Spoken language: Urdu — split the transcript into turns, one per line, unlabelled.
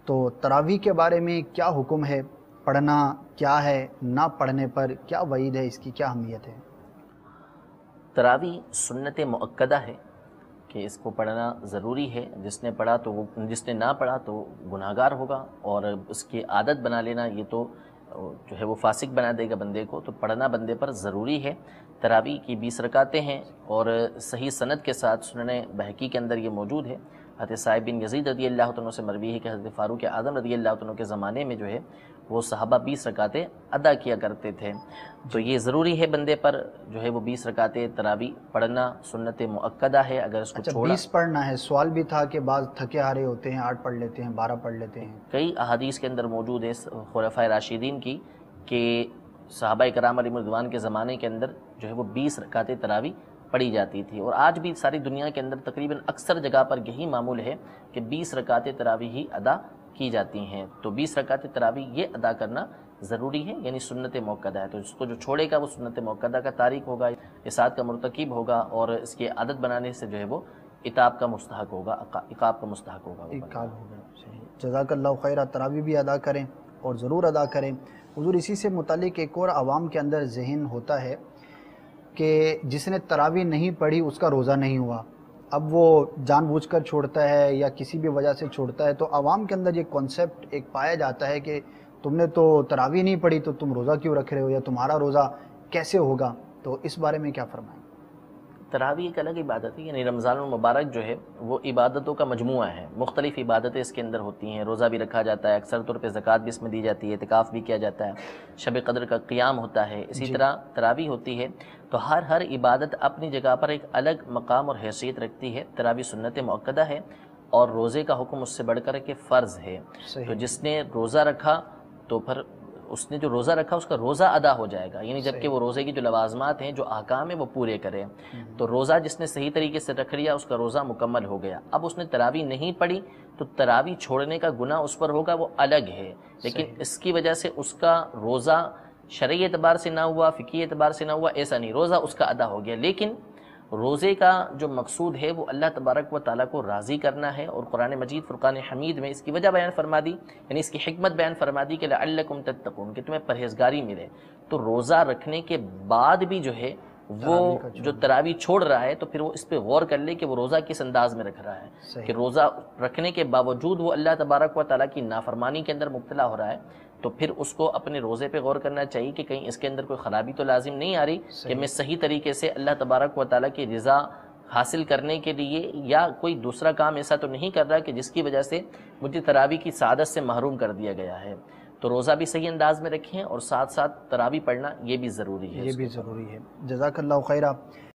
تو تراویح کے بارے میں کیا حکم ہے؟ پڑھنا کیا ہے؟ نہ پڑھنے پر کیا وعید ہے؟ اس کی کیا اہمیت ہے؟
تراویح سنت مؤکدہ ہے کہ اس کو پڑھنا ضروری ہے. جس نے پڑھا تو جس نے نہ پڑھا تو گناہگار ہوگا، اور اس کی عادت بنا لینا یہ تو جو ہے وہ فاسق بنا دے گا بندے کو. تو پڑھنا بندے پر ضروری ہے. تراویح کی 20 رکعتیں ہیں، اور صحیح سند کے ساتھ سنن بہقی کے اندر یہ موجود ہے. حضرت صاحب بن یزید رضی اللہ عنہ سے مروی ہے کہ حضرت فاروق اعظم رضی اللہ عنہ کے زمانے میں جو ہے وہ صحابہ 20 رکعتیں ادا کیا کرتے تھے. تو یہ ضروری ہے بندے پر جو ہے وہ 20 رکعتیں تراویح پڑھنا سنت مؤکدہ ہے. اگر اس کو
اچھا،
چھوڑا
20 پڑھنا ہے. سوال بھی تھا کہ بعض تھکے ہارے ہوتے ہیں 8 پڑھ لیتے ہیں، 12 پڑھ لیتے ہیں.
کئی احادیث کے اندر موجود ہے خلفائے راشدین کی کہ صحابہ کرام علیہم رضوان کے زمانے کے اندر جو ہے وہ 20 رکعتیں تراویح پڑھی جاتی تھی. اور آج بھی ساری دنیا کے اندر تقریباً اکثر جگہ پر یہی معمول ہے کہ 20 رکعتیں تراویح ہی ادا کی جاتی ہیں. تو 20 رکعتیں تراویح یہ ادا کرنا ضروری ہے، یعنی سنت موقدہ ہے. تو اس کو جو چھوڑے گا وہ سنت موقدہ کا تارک ہوگا، اصاعت کا مرتکب ہوگا، اور اس کی عادت بنانے سے جو ہے وہ عقاب کا مستحق ہوگا.
عقاب ہوگا. جزاک اللہ خیر. تراویح بھی ادا کریں اور ضرور ادا کریں. حضور اسی سے متعلق ایک اور عوام کے اندر ذہن ہوتا ہے کہ جس نے تراویح نہیں پڑھی اس کا روزہ نہیں ہوا. اب وہ جان بوجھ کر چھوڑتا ہے یا کسی بھی وجہ سے چھوڑتا ہے، تو عوام کے اندر یہ کانسیپٹ ایک پایا جاتا ہے کہ تم نے تو تراویح نہیں پڑھی تو تم روزہ کیوں رکھ رہے ہو، یا تمہارا روزہ کیسے ہوگا؟ تو اس بارے میں کیا فرمائیں؟
تراویح ایک الگ عبادت ہے، یعنی رمضان المبارک جو ہے وہ عبادتوں کا مجموعہ ہے. مختلف عبادتیں اس کے اندر ہوتی ہیں. روزہ بھی رکھا جاتا ہے، اکثر طور پہ زکوٰۃ بھی اس میں دی جاتی ہے، اعتکاف بھی کیا جاتا ہے، شب قدر کا قیام ہوتا ہے. اسی طرح تراویح ہوتی ہے. تو ہر عبادت اپنی جگہ پر ایک الگ مقام اور حیثیت رکھتی ہے. تراویح سنت مؤکدہ ہے، اور روزے کا حکم اس سے بڑھ کر کہ فرض ہے. تو جس نے روزہ رکھا تو پھر اس نے جو روزہ رکھا اس کا روزہ ادا ہو جائے گا، یعنی جبکہ وہ روزے کی جو لوازمات ہیں، جو احکام ہیں، وہ پورے کرے. تو روزہ جس نے صحیح طریقے سے رکھ لیا اس کا روزہ مکمل ہو گیا. اب اس نے تراویح نہیں پڑھی تو تراویح چھوڑنے کا گناہ اس پر ہوگا، وہ الگ ہے. لیکن اس کی وجہ سے اس کا روزہ شرعی اعتبار سے نہ ہوا، فقہی اعتبار سے نہ ہوا، ایسا نہیں. روزہ اس کا ادا ہو گیا. لیکن روزے کا جو مقصود ہے وہ اللہ تبارک و تعالیٰ کو راضی کرنا ہے. اور قرآن مجید فرقان حمید میں اس کی وجہ بیان فرما دی، یعنی اس کی حکمت بیان فرما دی کہ لعلکم تتقون، کہ تمہیں پرہیزگاری ملے. تو روزہ رکھنے کے بعد بھی جو ہے وہ جو تراویح چھوڑ رہا ہے تو پھر وہ اس پہ غور کر لے کہ وہ روزہ کس انداز میں رکھ رہا ہے. کہ روزہ رکھنے کے باوجود وہ اللہ تبارک و تعالیٰ کی نافرمانی کے اندر مبتلا ہو رہا ہے، تو پھر اس کو اپنے روزے پہ غور کرنا چاہیے کہ کہیں اس کے اندر کوئی خرابی تو لازم نہیں آ رہی کہ میں صحیح طریقے سے اللہ تبارک و تعالیٰ کی رضا حاصل کرنے کے لیے یا کوئی دوسرا کام ایسا تو نہیں کر رہا کہ جس کی وجہ سے مجھے تراویح کی سعادت سے محروم کر دیا گیا ہے. تو روزہ بھی صحیح انداز میں رکھیں، اور ساتھ ساتھ تراویح پڑھنا یہ بھی ضروری ہے.
یہ بھی ضروری ہے. جزاک اللہ خیرہ.